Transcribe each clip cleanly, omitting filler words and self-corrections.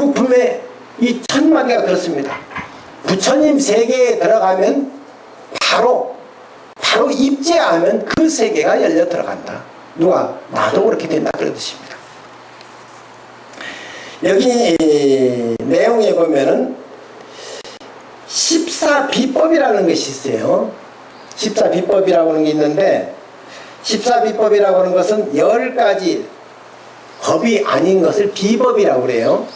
구품의 이 첫마디가 그렇습니다. 부처님 세계에 들어가면 바로 입재하면 그 세계가 열려 들어간다. 누가? 나도 그렇게 된다. 그런 뜻입니다. 여기 내용에 보면은 14비법이라는 것이 있어요. 14비법이라고 하는 게 있는데, 14비법이라고 하는 것은 10가지 법이 아닌 것을 비법이라고 그래요.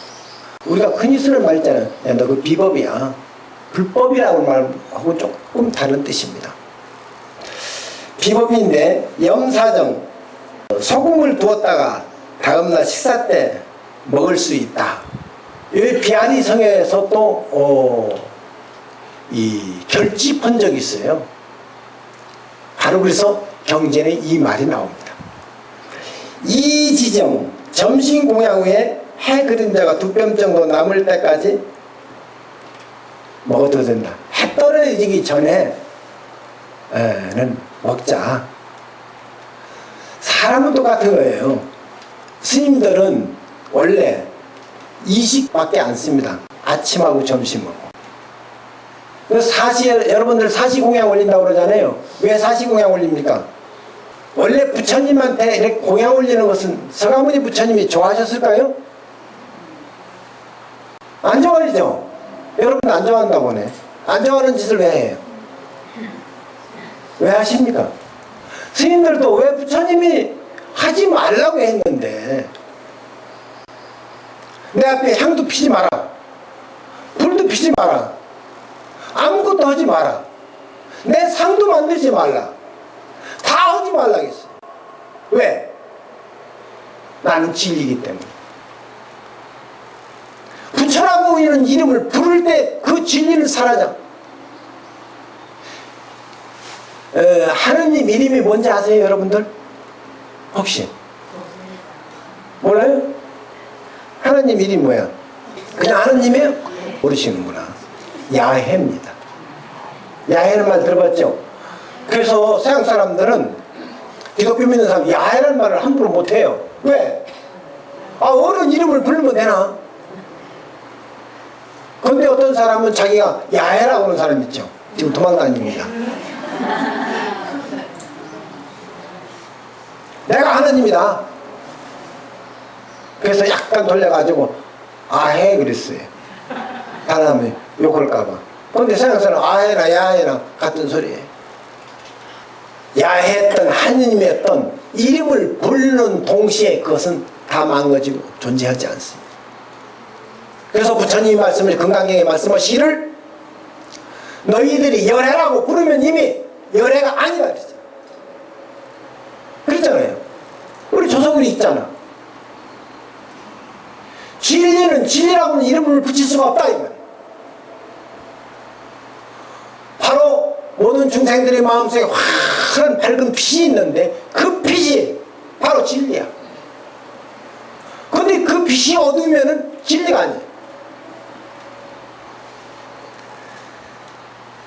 우리가 흔히 쓰는 말 있잖아요. 야, 너 그 비법이야. 불법이라고 말하고 조금 다른 뜻입니다. 비법인데, 염사정, 소금을 두었다가 다음날 식사 때 먹을 수 있다. 이 비아리성에서 또 이 결집한 적이 있어요. 바로 그래서 경전에 이 말이 나옵니다. 이 지정 점심 공양 후에 해 그림자가 2뼘 정도 남을 때까지 먹어도 된다. 해 떨어지기 전에는 먹자. 사람은 똑같은 거예요. 스님들은 원래 이식밖에 안 씁니다. 아침하고 점심하고. 여러분들 사시공양 올린다고 그러잖아요. 왜 사시공양 올립니까? 원래 부처님한테 이렇게 공양 올리는 것은 서가모니 부처님이 좋아하셨을까요? 안 좋아하죠? 여러분 안 좋아한다고 하네. 안 좋아하는 짓을 왜 해요? 왜 하십니까? 스님들도 왜 부처님이 하지 말라고 했는데, 내 앞에 향도 피지 마라, 불도 피지 마라, 아무것도 하지 마라, 내 상도 만들지 말라, 다 하지 말라 했어. 왜? 나는 진리이기 때문에. 부처라고 하는 이름을 부를 때 그 진리는 사라져. 하느님 이름이 뭔지 아세요, 여러분들? 혹시? 몰라요? 하느님 이름이 뭐야? 그냥 하느님이에요? 모르시는구나. 야해입니다. 야해는 말 들어봤죠? 그래서 서양 사람들은, 기독교 믿는 사람 야해라는 말을 함부로 못해요. 왜? 어느 이름을 부르면 되나? 근데 어떤 사람은 자기가 야해라고 하는 사람 있죠. 지금 도망다닙니다. 내가 하느님이다. 그래서 약간 돌려가지고 아해 그랬어요. 다음에 욕할까봐. 근데 서양 사람은 아해나 야해나 같은 소리예요. 야했던 하느님이었던 이름을 부르는 동시에 그것은 다 망가지고 존재하지 않습니다. 그래서 부처님이 말씀을, 금강경에 말씀을, 시를 너희들이 열애라고 부르면 이미 열애가 아니라 그랬어요. 그랬잖아요. 우리 조서글이 있잖아. 진리는 진리라고는 이름을 붙일 수가 없다 이 말이에요. 바로 모든 중생들의 마음속에 환한 밝은 빛이 있는데 그 빛이 바로 진리야. 근데 그 빛이 어두우면은 진리가 아니에요.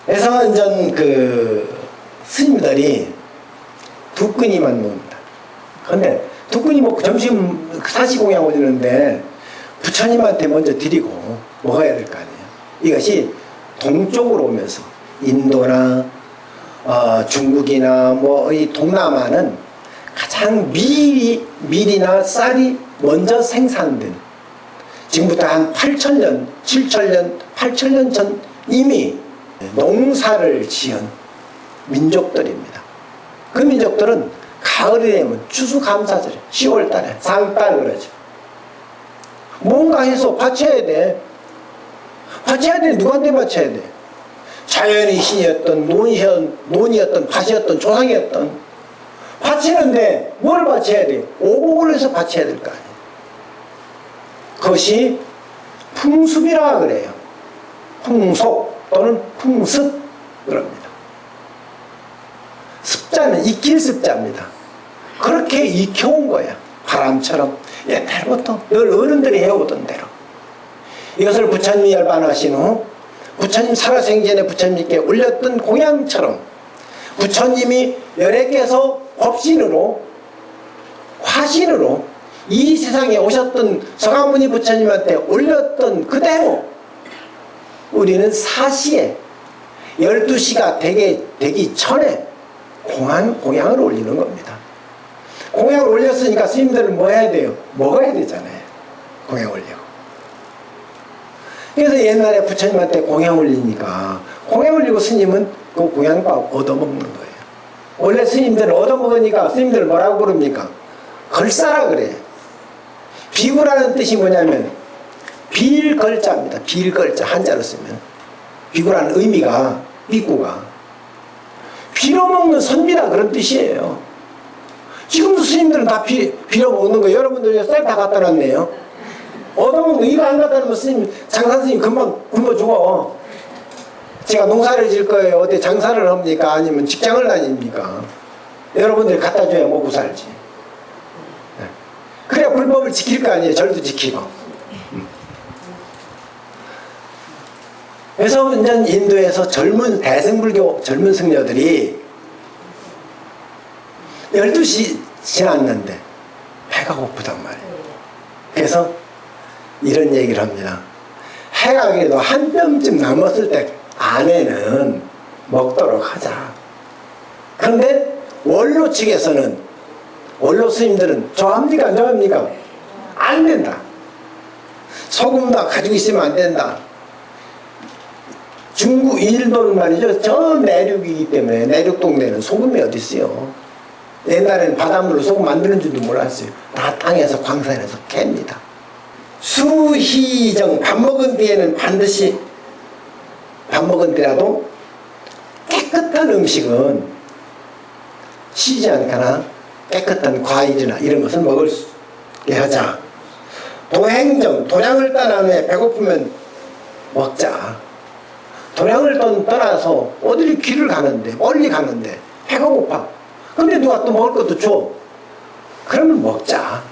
그래서 이제 스님들이 두 끈이만 놓습니다. 근데 두 끈이 먹고 점심 사시공양 올리는데 부처님한테 먼저 드리고 먹어야 될 거 아니에요. 이것이 동쪽으로 오면서 인도나 중국이나 이 동남아는 가장 밀이나 쌀이 먼저 생산된, 지금부터 한 8,000년, 7,000년, 8,000년 전 이미 농사를 지은 민족들입니다. 그 민족들은 가을이 되면 추수감사절, 10월달에 상달 그러죠. 뭔가 해서 바쳐야 돼. 바쳐야 돼. 누구한테 바쳐야 돼? 자연의 신이었던, 논이었던, 밭이었던, 조상이었던. 바치는데 뭘 바쳐야 돼? 오복을 해서 바쳐야 될 거 아니에요. 그것이 풍습이라 그래요. 풍속 또는 풍습 그럽니다. 습자는 익힐 습자입니다. 그렇게 익혀온 거야. 바람처럼 옛날부터 늘 어른들이 해오던 대로. 이것을 부처님이 열반하신 후 부처님 살아생전에 부처님께 올렸던 공양처럼 부처님이 열애께서 법신으로 화신으로 이 세상에 오셨던 서가모니 부처님한테 올렸던 그대로 우리는 사시에 12시가 되기 전에 공양을 올리는 겁니다. 공양을 올렸으니까 스님들은 뭐 해야 돼요? 먹어야 되잖아요. 공양 올리고. 그래서 옛날에 부처님한테 공양 올리니까 공양 올리고 스님은 그 공양밥 얻어먹는 거예요. 원래 스님들은 얻어먹으니까 스님들 뭐라고 부릅니까? 걸사라 그래요. 비구라는 뜻이 뭐냐면 빌걸자입니다. 빌걸자 한자로 쓰면 비구라는 의미가 비구가 빌어먹는 선비다 그런 뜻이에요. 지금도 스님들은 다 빌어먹는 거예요. 여러분들 쌀 다 갖다 놨네요. 얻어먹는 이거 안 갖다 놓으면 스님 장사 스님 금방 굶어 죽어. 제가 농사를 질 거예요. 어디 장사를 합니까? 아니면 직장을 다닙니까? 여러분들이 갖다 줘야 먹고 살지. 그래야 불법을 지킬 거 아니에요. 절도 지키고. 그래서 인도에서 젊은 대승불교 젊은 승려들이 12시 지났는데 배가 고프단 말이에요. 그래서 이런 얘기를 합니다. 해가 그래도 한 뼘쯤 남았을 때 안에는 먹도록 하자. 그런데 원로 측에서는 원로 스님들은 좋아합니까? 안 좋아합니까? 안 된다. 소금도 가지고 있으면 안 된다. 중국 일본 말이죠. 저 내륙이기 때문에 내륙 동네는 소금이 어디 있어요. 옛날에는 바닷물로 소금 만드는 줄도 몰랐어요. 다 땅에서 광산에서 캡니다. 수희정 밥 먹은 뒤에는 반드시 밥 먹은 뒤라도 깨끗한 음식은 쉬지 않거나 깨끗한 과일이나 이런 것을 먹을 수 있게 하자. 도행정 도량을 떠난 후에 배고프면 먹자. 도량을 떠나서 어디를 길을 가는데 멀리 가는데 배가 고파. 근데 누가 또 먹을 것도 줘. 그러면 먹자.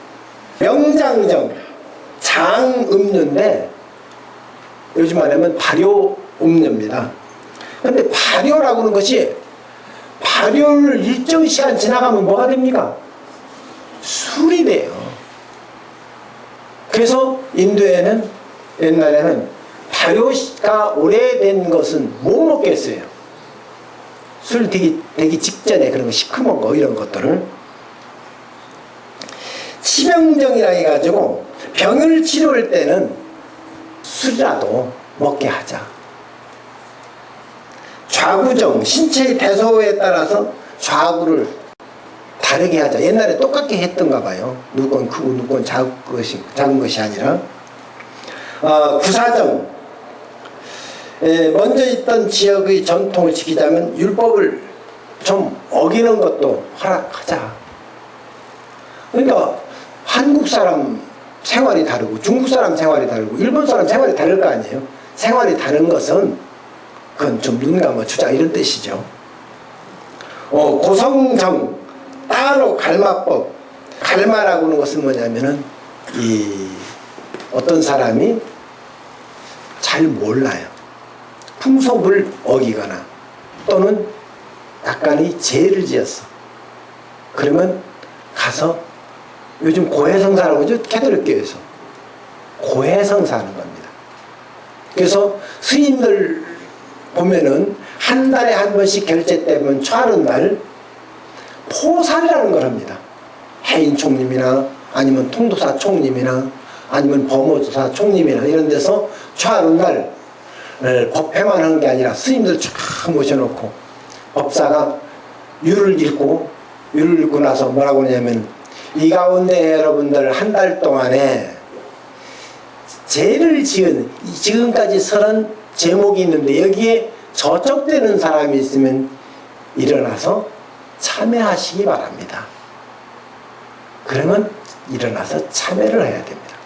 명장정 장음료인데 요즘 말하면 발효음료입니다. 근데 발효라고 하는 것이 발효를 일정 시간 지나가면 뭐가 됩니까? 술이 돼요. 그래서 인도에는 옛날에는 발효가 오래된 것은 못 먹겠어요. 술 되기 직전에 그런 거 시커먼 거 이런 것들을 치명정이라 해가지고 병을 치료할 때는 술이라도 먹게 하자. 좌구정 신체의 대소에 따라서 좌구를 다르게 하자. 옛날에 똑같게 했던가 봐요. 누군 크고 누군 작은 것이 아니라. 구사정 먼저 있던 지역의 전통을 지키자면 율법을 좀 어기는 것도 허락하자. 그러니까 한국 사람 생활이 다르고 중국 사람 생활이 다르고 일본 사람 생활이 다를 거 아니에요. 생활이 다른 것은 그건 좀 눈 감아주자 이런 뜻이죠. 고성정 따로 갈마법. 갈마라고 하는 것은 뭐냐면은 어떤 사람이 잘 몰라요. 풍속을 어기거나 또는 약간의 죄를 지었어. 그러면 가서 요즘 고해성사라고 하죠. 캐톨릭교에서 고해성사하는 겁니다. 그래서 스님들 보면은 한 달에 한 번씩 결제 때면 초하룻날 포살이라는 걸 합니다. 해인 총님이나 아니면 통도사 총님이나 아니면 범호사 총님이나 이런 데서 초하룻날 법회만 하는 게 아니라 스님들 쫙 모셔놓고 법사가 율을 읽고 나서 뭐라고 하냐면 이 가운데 여러분들 한 달 동안에 죄를 지은 지금까지 서른 제목이 있는데 여기에 저촉되는 사람이 있으면 일어나서 참회하시기 바랍니다. 그러면 일어나서 참회를 해야 됩니다.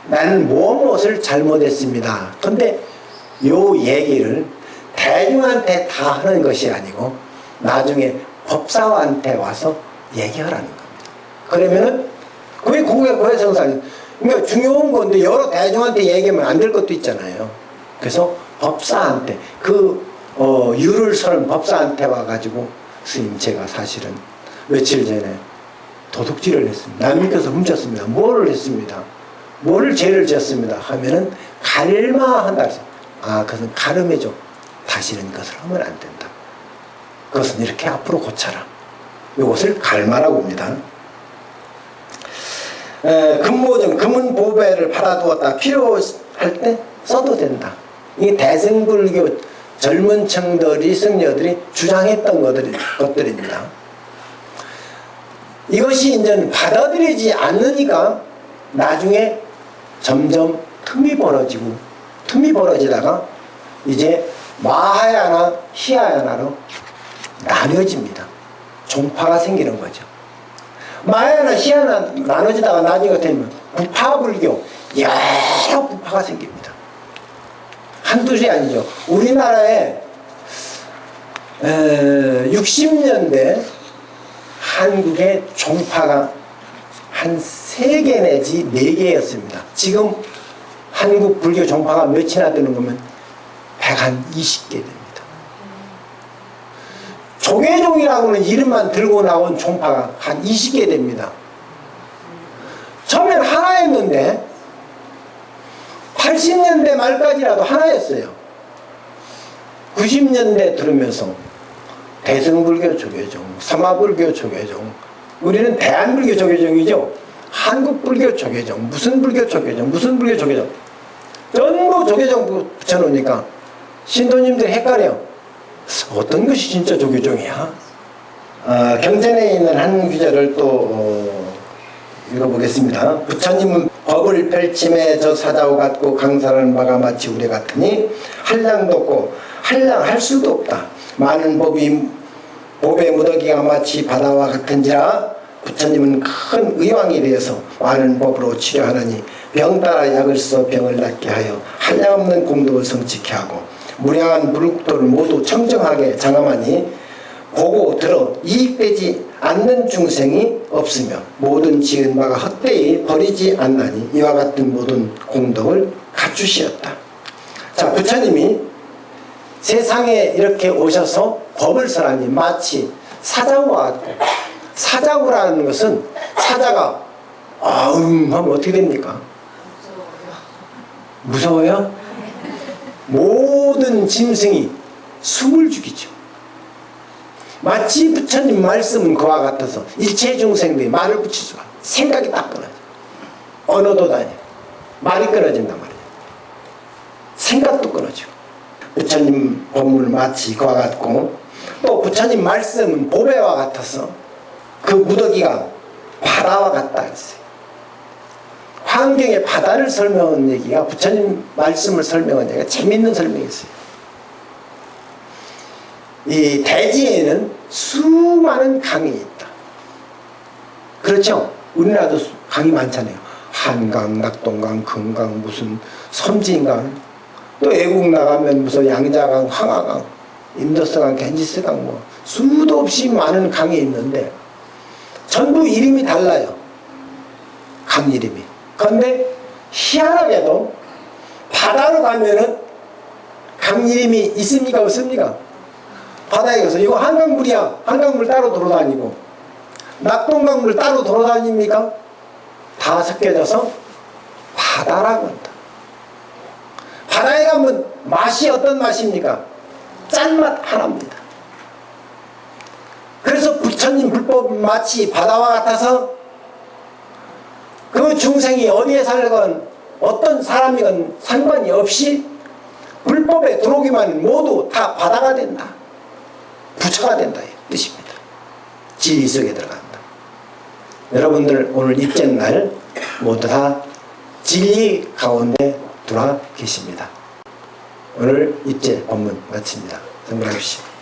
나는 무엇을 잘못했습니다. 근데 요 얘기를 대중한테 다 하는 것이 아니고 나중에 법사한테 와서 얘기하라는 겁니다. 그러면은 그게 고해성사니 그러니까 중요한 건데 여러 대중한테 얘기하면 안 될 것도 있잖아요. 그래서 법사한테 율을 서는 법사한테 와가지고 스님 제가 사실은 며칠 전에 도둑질을 했습니다. 남의 것을 훔쳤습니다. 뭐를 했습니다. 뭐를 죄를 지었습니다 하면은 갈마한다. 그것은 가름해줘. 다시는 그것을 하면 안 된다. 그것은 이렇게 앞으로 고쳐라. 이것을 갈마라고 합니다. 금모전, 금은 보배를 팔아두었다. 필요할 때 써도 된다. 이 대승불교 젊은 층들이, 승려들이 주장했던 것들입니다. 이것이 이제 받아들이지 않으니까 나중에 점점 틈이 벌어지다가 이제 마하야나 히야야나로 나뉘어집니다. 종파가 생기는 거죠. 마하야나 히야나 나눠지다가 나중에 되면 부파불교 여러 부파가 생깁니다. 한둘이 아니죠. 우리나라에 60년대 한국의 종파가 한 3개 내지 4개였습니다. 지금 한국 불교 종파가 몇이나 되는 거면 120개 됩니다. 조계종이라고는 이름만 들고 나온 종파가 한 20개 됩니다. 처음엔 하나였는데 80년대 말까지라도 하나였어요. 90년대 들으면서 대승불교 조계종, 사마불교 조계종, 우리는 대한불교 조계종이죠. 한국불교 조계종, 무슨 불교 조계종, 무슨 불교 조계종, 전부 조계종 붙여놓으니까 신도님들이 헷갈려. 어떤 것이 진짜 조계종이야? 경전에 있는 한 구절을 또 읽어보겠습니다. 부처님은 법을 펼침에 저 사자와 같고 강사라는 바가 마치 우레 같으니 한량도 없고 한량할 수도 없다. 많은 법의 무더기가 마치 바다와 같은지라 부처님은 큰 의왕이 되어서 많은 법으로 치료하느니 병 따라 약을 써 병을 낫게 하여 한량없는 공덕을 성취케 하고 무량한 불국토를 모두 청정하게 장엄하니 보고 들어 이익되지 않는 중생이 없으며 모든 지은 바가 헛되이 버리지 않나니 이와 같은 모든 공덕을 갖추시었다. 자, 부처님이 세상에 이렇게 오셔서 법을 설하니 마치 사자와 같고, 사자구라는 것은 사자가 하면 어떻게 됩니까? 무서워요? 모든 짐승이 숨을 죽이죠. 마치 부처님 말씀은 그와 같아서 일체 중생들이 말을 붙이지 마. 생각이 딱 끊어져. 언어도 다녀. 말이 끊어진단 말이에요. 생각도 끊어지고. 부처님 법문은 마치 그와 같고 또 부처님 말씀은 보배와 같아서 그 무더기가 바다와 같다 했어요. 환경의 바다를 설명한 얘기가 부처님 말씀을 설명한 얘기가 재밌는 설명이었어요. 이 대지에는 수많은 강이 있다. 그렇죠? 우리나라도 강이 많잖아요. 한강, 낙동강, 금강, 무슨 섬진강, 또 외국 나가면 무슨 양자강, 황하강, 인더스강, 겐지스강 뭐 수도 없이 많은 강이 있는데 전부 이름이 달라요. 강 이름이. 그런데 희한하게도 바다로 가면은 강 이름이 있습니까? 없습니까? 바다에 가서 이거 한강물이야. 한강물 따로 돌아다니고 낙동강물 따로 돌아다닙니까? 다 섞여져서 바다라고 한다. 바다에 가면 맛이 어떤 맛입니까? 짠맛 하나입니다. 그래서 부처님 불법 마치 바다와 같아서 그 중생이 어디에 살건 어떤 사람이건 상관이 없이 불법에 들어오기만 모두 다 바다가 된다. 부처가 된다 이 뜻입니다. 진리 속에 들어간다. 여러분들 오늘 입제날 모두 다 진리 가운데 들어와 계십니다. 오늘 입제 법문 마칩니다. 성불하십시오.